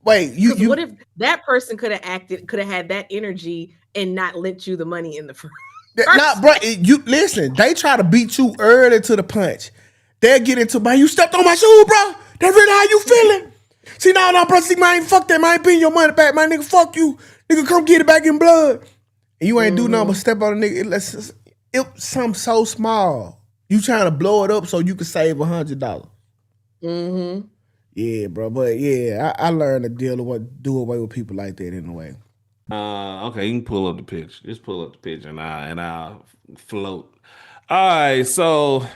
Wait, you what if that person could have had that energy and not lent you the money in the first? Nah, bro. You listen. They try to beat you early to the punch. They'll get into man. You stepped on my shoe, bro. That really how you feeling? See, no, bro. See, man, fuck that. Man, I ain't paying your money back, my nigga. Fuck you, nigga. Come get it back in blood. And you ain't do nothing but step on a nigga. It's something so small. You trying to blow it up so you can save $100. Mm-hmm. Yeah, bro. But yeah, I learned to do away with people like that in a way. Okay, you can pull up the pitch. Just pull up the pitch and I'll float. All right, so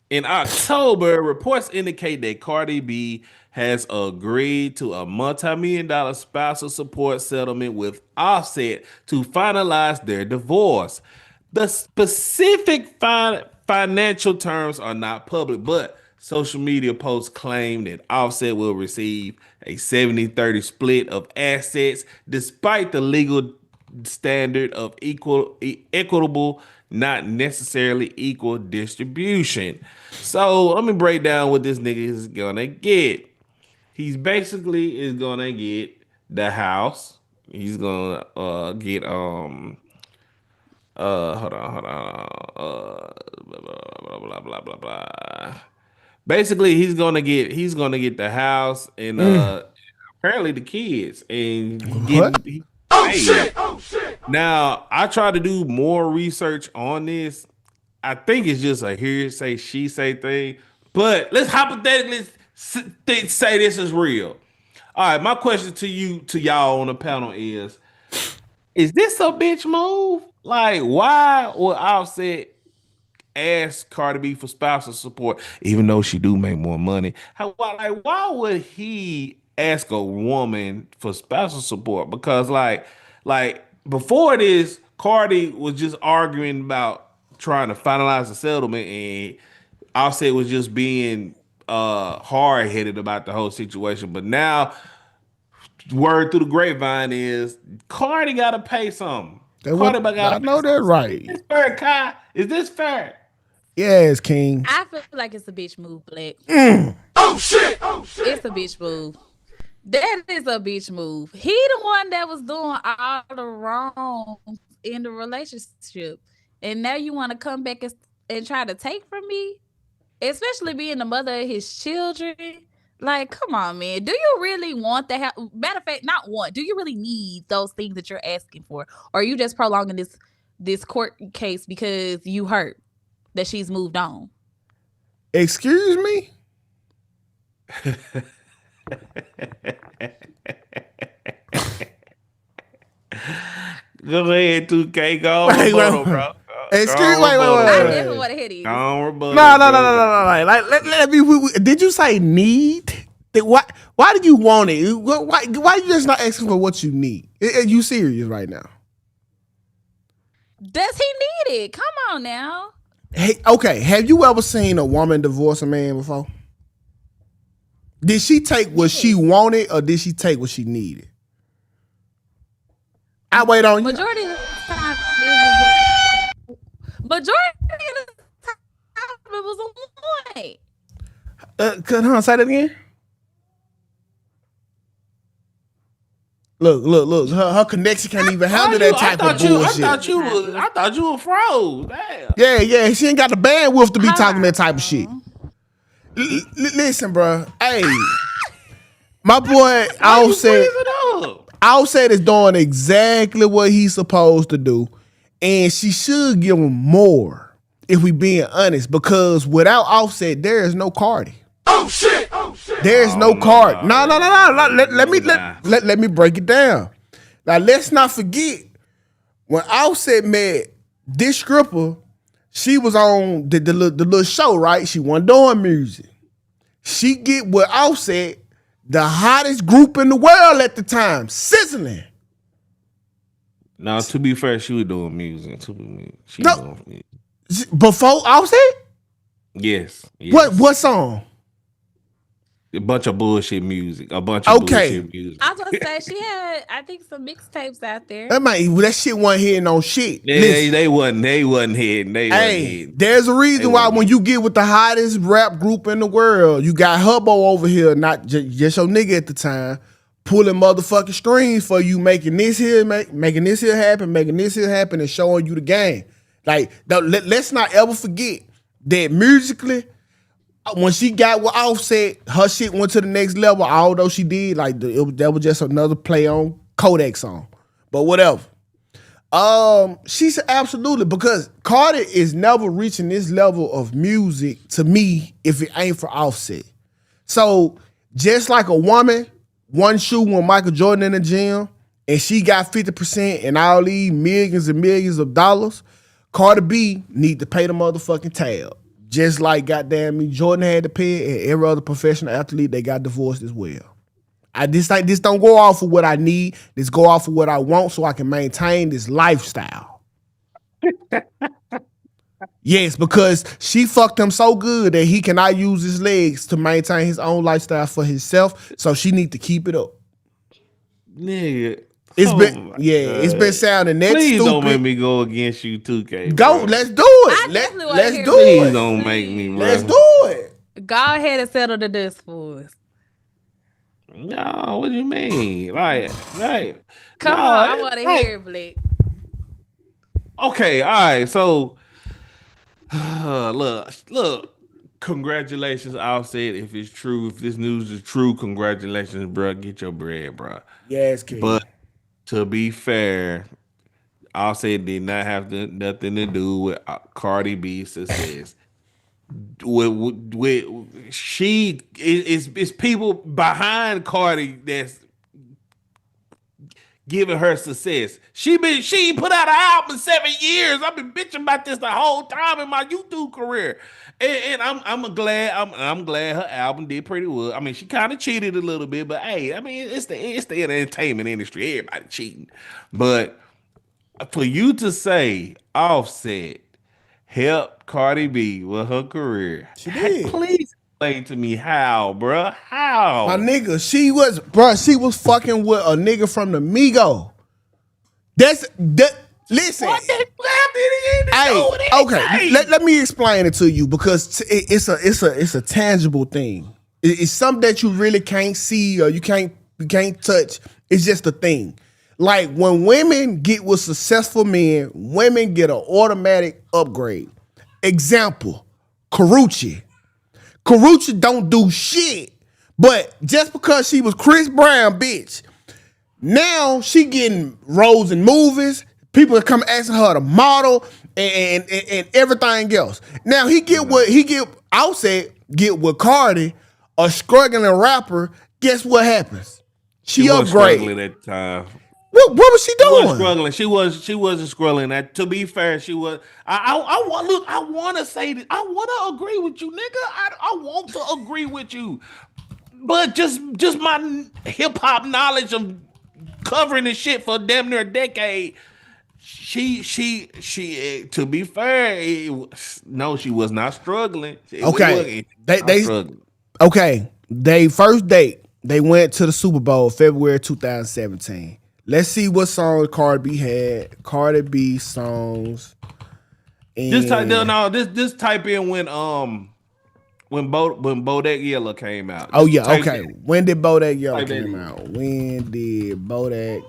in October, reports indicate that Cardi B has agreed to a multi-million-dollar spousal support settlement with Offset to finalize their divorce. The specific financial terms are not public, but social media posts claim that Offset will receive a 70-30 split of assets despite the legal standard of equitable, not necessarily equal distribution. So let me break down what this nigga is gonna get. He's basically is gonna get the house. He's gonna get hold on blah blah blah blah. Basically, he's gonna get the house and apparently the kids and getting. Oh shit! Now I try to do more research on this. I think it's just a hearsay, she say thing. But let's hypothetically say this is real. All right, my question to y'all on the panel is this a bitch move? Like, why would Offset ask Cardi B for spousal support, even though she do make more money? Why would he ask a woman for spousal support? Because like before this, Cardi was just arguing about trying to finalize the settlement, and Offset was just being hard headed about the whole situation. But now, word through the grapevine is Cardi got to pay something. I know that right. Is this fair, Kai? Is this fair? Yes, King. I feel like it's a bitch move, Black. Oh shit! Oh shit! It's a bitch move. That is a bitch move. He the one that was doing all the wrong in the relationship. And now you want to come back and try to take from me? Especially being the mother of his children. Like, come on, man. Do you really want that? Matter of fact, not want. Do you really need those things that you're asking for? Or are you just prolonging this court case because you hurt that she's moved on? Excuse me? Go ahead, Tukay. Go rebuttal, bro. Excuse me. Wait. I never want to hit it. No. Like, let me. Did you say need? Why do you want it? Why you just not asking for what you need? Are you serious right now? Does he need it? Come on now. Hey, okay. Have you ever seen a woman divorce a man before? Did she take what she wanted, or did she take what she needed? I wait on you. Majority of the time, it was a one. Say that again. Look. Her connection can't even handle that type of bullshit. I thought you were froze. Damn. Yeah. She ain't got the bandwidth to be talking that type of shit. Listen, bro. Hey, my boy Offset is doing exactly what he's supposed to do, and she should give him more, if we being honest, because without Offset, there is no Cardi. Oh shit! There is no Cardi. No. Let me break it down. Now, let's not forget, when Offset met this stripper, she was on the little show, right? She wasn't doing music. She get with Offset, the hottest group in the world at the time, sizzling. Now, to be fair, she was doing music. Doing music. Before Offset? Yes. What song? A bunch of bullshit music. A bunch of bullshit music. I was gonna say she had, I think, some mixtapes out there. That shit wasn't hitting on shit. Yeah, they wasn't hitting. There's a reason why when you get with the hottest rap group in the world, you got Hubbo over here, not just your nigga at the time, pulling motherfucking strings for you, making this here happen, and showing you the game. Like, let's not ever forget that musically, when she got with Offset, her shit went to the next level. Although she did, like, that was just another play on Kodak song. But whatever. She said absolutely, because Cardi is never reaching this level of music to me if it ain't for Offset. So just like a woman, one shoe when Michael Jordan in the gym, and she got 50% and all these millions and millions of dollars, Cardi B need to pay the motherfucking tab. Just like goddamn me, Jordan had to pay it, and every other professional athlete, they got divorced as well. This don't go off of what I need. This go off of what I want so I can maintain this lifestyle. Yes, because she fucked him so good that he cannot use his legs to maintain his own lifestyle for himself. So she need to keep it up. Nigga. It's been sounding that Please stupid. don't make me go against you, Tukay. Go, let's do it. Let's do it. Please don't make me, bro. Let's do it. Go ahead and settle the dust for us. No, what do you mean? Like, come on, I want to hear it, Blake. Okay, all right. So, look. Congratulations, Offset. If it's true, if this news is true, congratulations, bro. Get your bread, bro. Yes, kid. But to be fair, Offset did not have nothing to do with Cardi B's success. It's people behind Cardi that's giving her success. She put out an album in 7 years. I've been bitching about this the whole time in my YouTube career, and I'm glad her album did pretty well. I mean, she kind of cheated a little bit, but hey, I mean, it's the entertainment industry. Everybody cheating, but for you to say Offset helped Cardi B with her career, she did. Please explain to me how, bruh. How? My nigga, she was fucking with a nigga from the Migo. Listen. What the fuck did he okay. Let me explain it to you, because it's a tangible thing. It's something that you really can't see or you can't touch. It's just a thing. Like, when women get with successful men, women get an automatic upgrade. Example, Karuchi. Karuchi don't do shit, but just because she was Chris Brown, bitch, now she getting roles in movies. People are coming asking her to model and everything else. Now Offset get with Cardi, a struggling rapper. Guess what happens? She upgraded. Struggling at the time. What was she doing? She was struggling. She wasn't struggling. To be fair, she was. I want to say that. I want to agree with you, nigga. I want to agree with you, but just my hip hop knowledge of covering this shit for damn near a decade. She. To be fair, no, she was not struggling. They first date. They went to the Super Bowl February 2017. Let's see what songs Cardi B had. Cardi B songs. Just type in when Bodak Yellow came out. Oh yeah, okay. When did Bodak Yellow come out? When did Bodak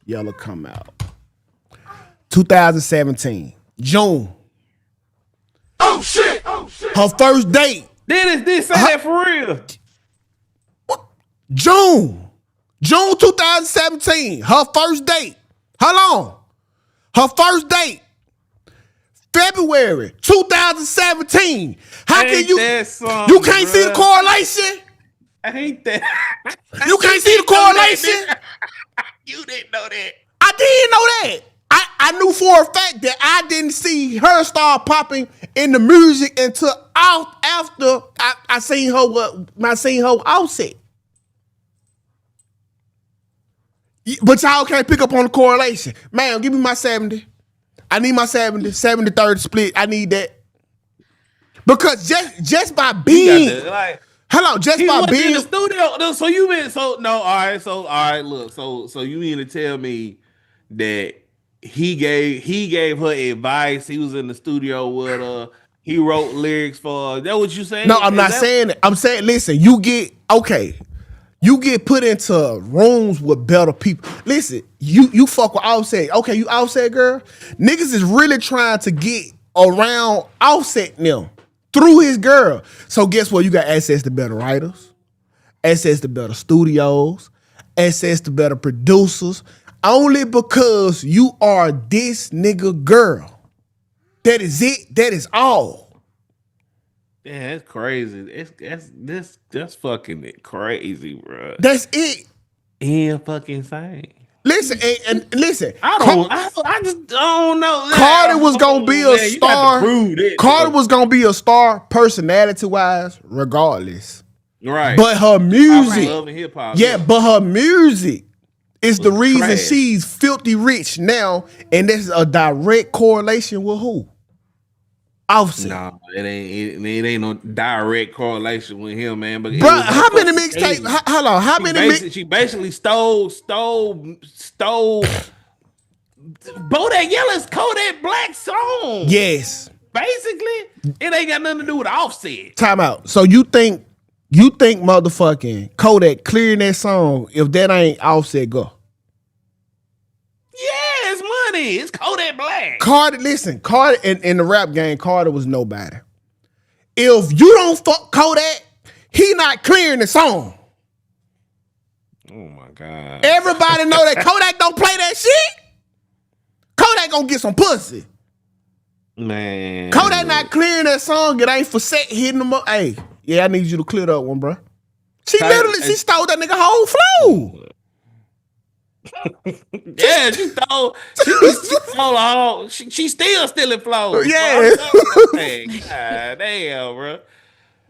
Yellow come out? 2017, June. Oh shit! Her first date. This say that for real? June 2017, her first date. How long? Her first date, February 2017. How can you can't see the correlation? I hate that. You can't see the correlation? You didn't know that. I didn't know that. I knew for a fact that I didn't see her start popping in the music until after I seen her Offset. But y'all can't pick up on the correlation. Man, give me my 70. I need my 70-30 split. I need that. Because just by being Hello, just He by was being in the studio. No, so you mean all right. Look, so you mean to tell me that he gave her advice? He was in the studio with her. He wrote lyrics for her. That what you saying? No, I'm not saying it. I'm saying, listen, you get put into rooms with better people. Listen, you fuck with Offset. Okay, you Offset girl. Niggas is really trying to get around Offset them through his girl. So guess what? You got access to better writers, access to better studios, access to better producers. Only because you are this nigga girl. That is it. That is all. Yeah, that's crazy. That's fucking crazy, bro. That's it. He ain't fucking saying. Listen, and listen. I just don't know. Carter was gonna be a star. Carter was gonna be a star personality-wise, regardless. Right. But her music, love and hip-hop, yeah, but her music is the reason trash. she's filthy rich now, and this is a direct correlation with who? Offset. No, it ain't no direct correlation with him, man. But bro, how many mixtapes? Hold on, how many? She basically stole Bodak Yellow's Kodak Black song. Yes. Basically, it ain't got nothing to do with Offset. Time out. So you think motherfucking Kodak clearing that song if that ain't Offset go? Yeah, it's money. It's Kodak Black. Carter, listen, Carter in the rap game, Carter was nobody. If you don't fuck Kodak, he not clearing the song. Oh my God. Everybody know that Kodak don't play that shit. Kodak gonna get some pussy. Man. Kodak not clearing that song. It ain't for set hitting them up. Hey, yeah, I need you to clear that one, bro. She stole that nigga whole flow. Yeah, she stole all. She still stealing flows. Yeah. God damn, bro.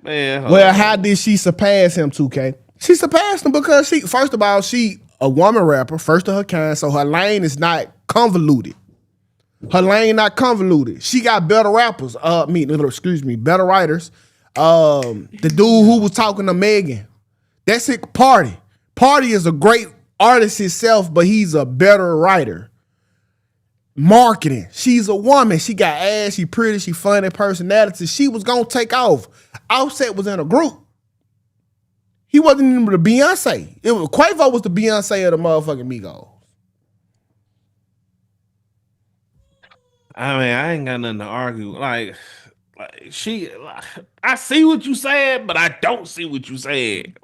Man. Well, how did she surpass him, 2K? She surpassed him because first of all, she a woman rapper, first of her kind, so her lane is not convoluted. Her lane not convoluted. She got better rappers. Better writers. The dude who was talking to Megan, that's it. Party is a great artist himself, but he's a better writer. Marketing. She's a woman. She got ass. She pretty. She funny personality. She was gonna take off. Offset was in a group. He wasn't even the Beyonce. Quavo was the Beyonce of the motherfucking Migos. I mean, I ain't got nothing to argue. I see what you said, but I don't see what you said.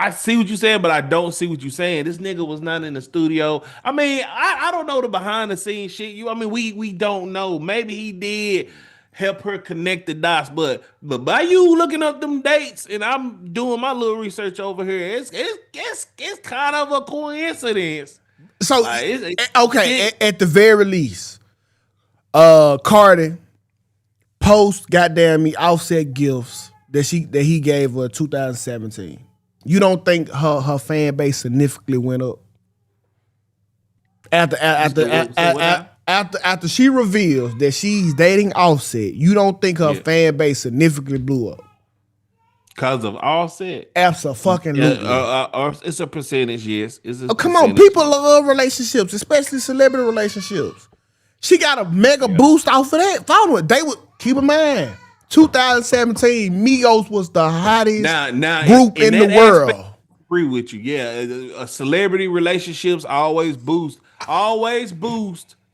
I see what you saying, but I don't see what you saying. This nigga was not in the studio. I mean, I don't know the behind the scenes shit. We don't know. Maybe he did help her connect the dots, but by you looking up them dates and I'm doing my little research over here, it's kind of a coincidence. So okay, at the very least, Cardi post goddamn me Offset gifts that he gave her in 2017. You don't think her fan base significantly went up after she reveals that she's dating Offset? You don't think her fan base significantly blew up because of Offset? Absolutely. It's a percentage, yes. Come on, people love relationships, especially celebrity relationships. She got a mega boost off of that. Following they would keep in mind. 2017, Migos was the hottest group in the world. I agree with you. Yeah, celebrity relationships always boost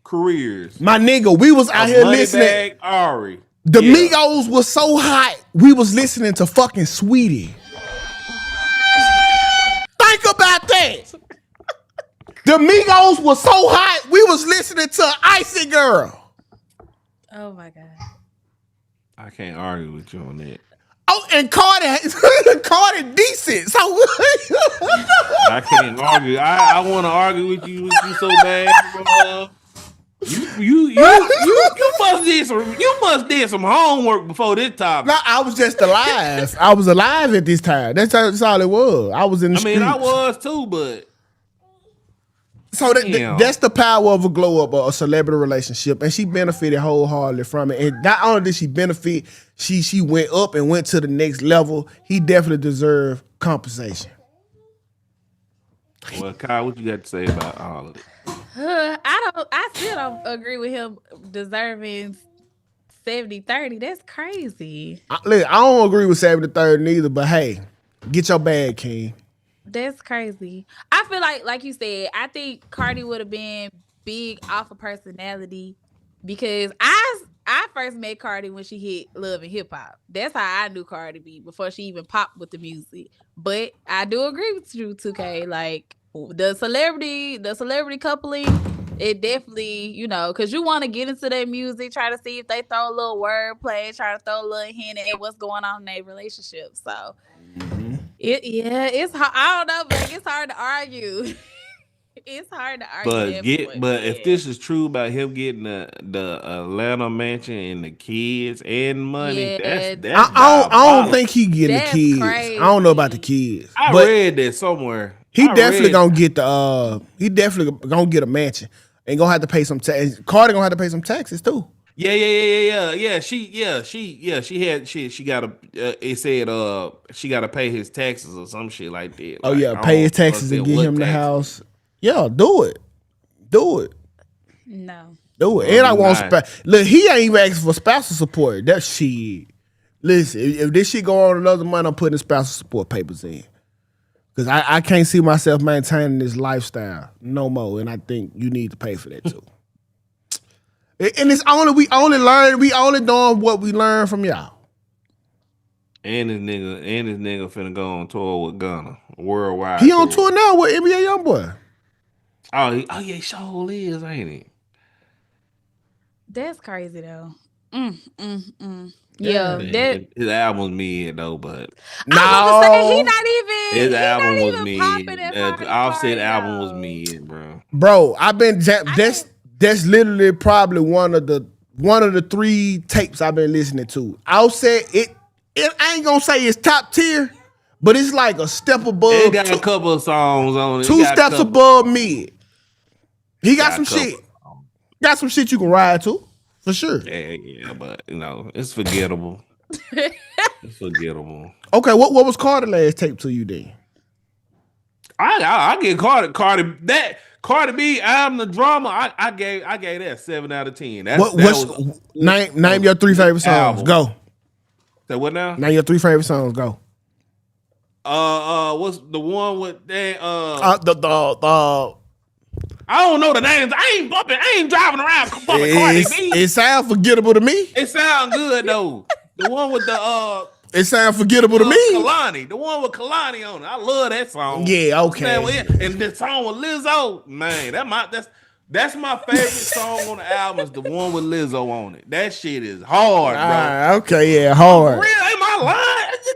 careers. My nigga, we was out here listening. Ari. The Migos was so hot, we was listening to fucking Sweetie. Think about that. The Migos was so hot, we was listening to Icy Girl. Oh my God. I can't argue with you on that. Oh, and Cardi decent. So I can't argue. I want to argue with you so bad, bro. You must did some homework before this topic. No, I was just alive. I was alive at this time. That's all it was. I was in the streets. I was too, but So that's the power of a glow up or a celebrity relationship, and she benefited wholeheartedly from it. And not only did she benefit, she went up and went to the next level. He definitely deserved compensation. Well, Kyle, what you got to say about all of it? I still don't agree with him deserving 70-30. That's crazy. I don't agree with 70-30 neither, but hey, get your bag, King. That's crazy. I feel like you said, I think Cardi would have been big off of personality because I first met Cardi when she hit Love and Hip Hop. That's how I knew Cardi B before she even popped with the music. But I do agree with you, Tukay. Like the celebrity coupling, it definitely, you know, because you want to get into their music, try to see if they throw a little wordplay, try to throw a little hint at what's going on in their relationship. So it's hard. I don't know, but it's hard to argue. It's hard to argue. But if this is true about him getting the Atlanta mansion and the kids and money, that's I don't think he getting the kids. Crazy. I don't know about the kids. I read that somewhere. He definitely gonna get he definitely gonna get a mansion and gonna have to pay some taxes. Cardi gonna have to pay some taxes too. Yeah. She got it said she got to pay his taxes or some shit like that. Oh yeah, pay his taxes and get him the house. Yeah, do it. No. Do it. And I want look, he ain't even asking for spousal support. That shit. Listen, if this shit go on another month, I'm putting spousal support papers in. Because I can't see myself maintaining this lifestyle no more. And I think you need to pay for that too. And we only doing what we learned from y'all. And this nigga finna go on tour with Gunna worldwide. He on tour now with NBA YoungBoy. Oh yeah, sure is, ain't he? That's crazy though. Yeah, his album was mid though, but he not even. His album was mid. Offset album was mid, bro. Bro, that's literally probably one of the 3 tapes I've been listening to. Offset it I ain't gonna say it's top tier, but it's like a step above. It got a couple of songs on it. 2 steps above mid. He got some shit. Got some shit you can ride to, for sure. Yeah, but you know, it's forgettable. It's forgettable. Okay, what was Cardi last tape to you then? I get Cardi B. I'm the drama. I gave that 7 out of 10. Name your 3 favorite songs. Album. Go. So what now? Name your 3 favorite songs. Go. What's the one with that? I don't know the names. I ain't driving around bumping Cardi B. It sounds forgettable to me. It sounds good though. The one with the it sounds forgettable to me. Kalani, the one with Kalani on it. I love that song. Yeah, okay. And the song with Lizzo, man, that's my favorite song on the album. Is the one with Lizzo on it. That shit is hard, bro. Okay, yeah, hard. For real, ain't my line. That's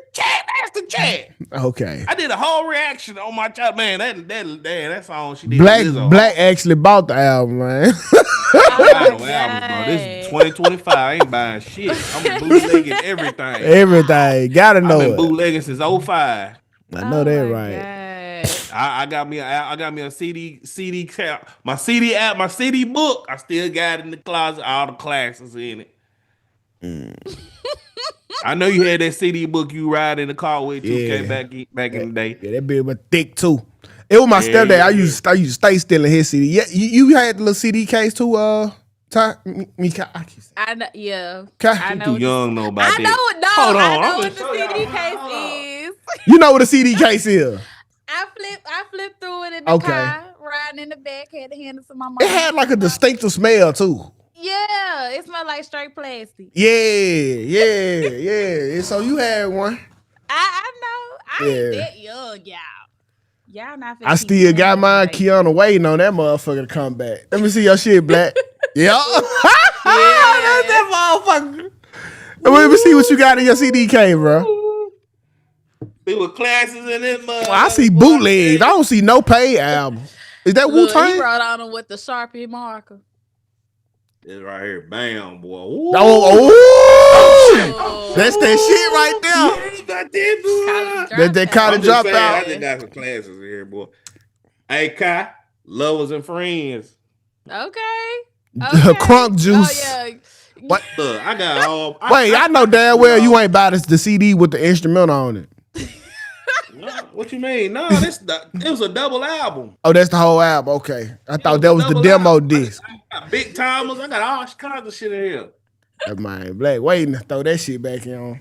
the chat. Okay. I did a whole reaction on my chat, man. That song she did. Lizzo. Black actually bought the album, man. Album, bro. This is 2025. I ain't buying shit. I'm bootlegging everything. Everything. Gotta know I've been it. bootlegging since 05. I know that right. I got me a CD cap. My CD app, my CD book. I still got it in the closet. All the classes in it. I know you had that CD book you ride in the car with Tukay back in the day. Yeah, that bitch was thick too. It was my stepdad. I used to stay stealing his CD. Yeah, you had the little CD case too. I know. Yeah. I know. Too young though about that. Hold on. I know what the CD case is. You know what a CD case is? I flipped through it in the car, riding in the back, had to hand it to my mom. It had like a distinctive smell too. Yeah, it smelled like straight plastic. Yeah. So you had one. I know. I ain't that young, y'all. Y'all not. I still got mine. Kiana waiting on that motherfucker to come back. Let me see your shit, Black. Yeah. That's that motherfucker. Let me see what you got in your CDK, bro. There were classes in it, Well, I see bootlegs. I don't see no paid album. Is that Wu-Tang? He brought on him with the Sharpie marker. It's right here. Bam, boy. Oh, that's that shit right there. That college dropout. I just got some classes here, boy. Hey, Kai, Lovers and friends. Okay. Crunk juice. Oh yeah. What? Look, I got all. Wait, I know damn well you ain't buy the CD with the instrumental on it. No, what you mean? No, it was a double album. Oh, that's the whole album. Okay, I thought that was the demo album. disc. I got big timers. I got all kinds of shit in here. That man Black waiting to throw that shit back in.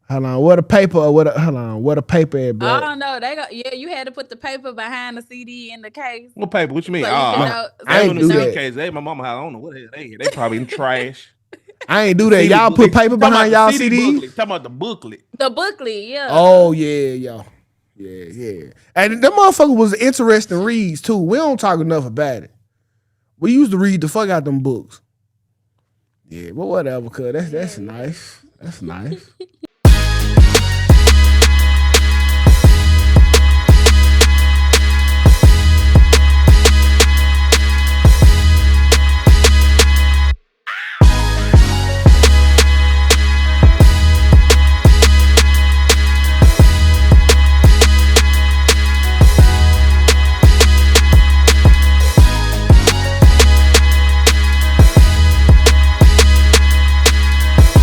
Hold on, what a paper or what a paper at Black? Oh no, you had to put the paper behind the CD in the case. What paper? What you mean? So I ain't do that. Case. They, my mama house. I don't know what the hell they probably in trash. I ain't do that. CD Y'all booklet. put paper behind y'all CD? Talking about the booklet. The booklet, yeah. Oh yeah, y'all. Yeah. And that motherfucker was interesting reads too. We don't talk enough about it. We used to read the fuck out them books. Yeah, but whatever, cuz that's nice. That's nice.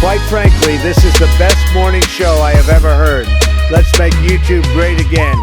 Quite frankly, this is the best morning show I have ever heard. Let's make YouTube great again.